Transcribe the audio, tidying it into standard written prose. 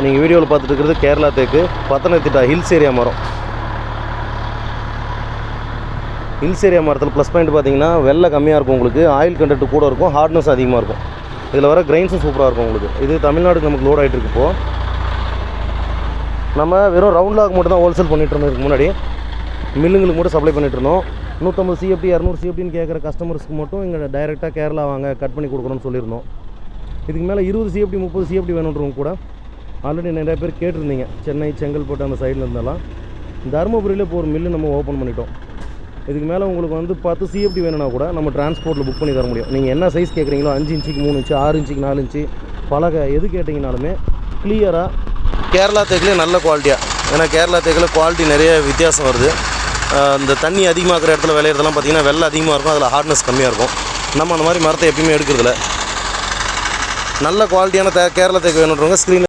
நீங்கள் வீடியோவில் பார்த்துட்டு இருக்கிறது கேரளா தேக்கு, பத்தனந்திட்டா ஹில்ஸ் ஏரியா மரம். ஹில்ஸ் ஏரியா மரத்தில் ப்ளஸ் பாயிண்ட் பார்த்தீங்கன்னா வெள்ளை கம்மியாக இருக்கும், உங்களுக்கு ஆயில் கண்டென்ட் கூட இருக்கும், ஹார்ட்னஸ் அதிகமாக இருக்கும். இதில் வர கிரைன்ஸும் சூப்பராக இருக்கும் உங்களுக்கு. இது தமிழ்நாடுக்கு நமக்கு லோட் ஆகிட்டு இருக்கு. இப்போது நம்ம வெறும் ரவுண்ட் லாக் மட்டும் தான் ஹோல்சேல் பண்ணிகிட்டு இருந்தோம். இதுக்கு முன்னாடி மில்லுங்களுக்கு மட்டும் சப்ளை பண்ணிகிட்டு இருந்தோம். 150 CFT 200 CFTன்னு கேட்குற கஸ்டமர்ஸ்க்கு மட்டும் இங்கே டைரெக்டாக கேரளா வாங்க கட் பண்ணி கொடுக்குறோன்னு சொல்லியிருந்தோம். இதுக்கு மேலே 20 CFT 30 CFT வேணுன்றவங்க கூட ஆல்ரெடி நிறைய பேர் கேட்டிருந்தீங்க. சென்னை, செங்கல்பட்டு அந்த சைடில் இருந்தாலும் தருமபுரியில் இப்போ ஒரு மில்லு நம்ம ஓப்பன் பண்ணிட்டோம். இதுக்கு மேலே உங்களுக்கு வந்து 10 CFT வேணும்னா கூட நம்ம டிரான்ஸ்போர்ட்டில் புக் பண்ணி தர முடியும். நீங்கள் என்ன சைஸ் கேட்குறீங்களோ 5 இன்ச்சுக்கு 3 இன்ச்சு, 6 இன்ச்சுக்கு 4 இன்ச்சு பலகை எது கேட்டிங்கனாலுமே கிளியராக கேரளா தேக்கிலே நல்ல குவாலிட்டியாக. ஏன்னா கேரளா தேக்கில் குவாலிட்டி நிறைய வித்தியாசம் வருது. இந்த தண்ணி அதிகமாகிற இடத்துல விளையிறதெல்லாம் பார்த்திங்கன்னா வெள்ளை அதிகமாக இருக்கும், அதில் ஹார்ட்னஸ் கம்மியாக இருக்கும். நம்ம அந்த மாதிரி மரத்தை எப்பயுமே எடுக்கிறதில்ல. நல்ல குவாலிட்டியான கேரளா தேக்கு வேணுன்றவங்க ஸ்க்ரீன்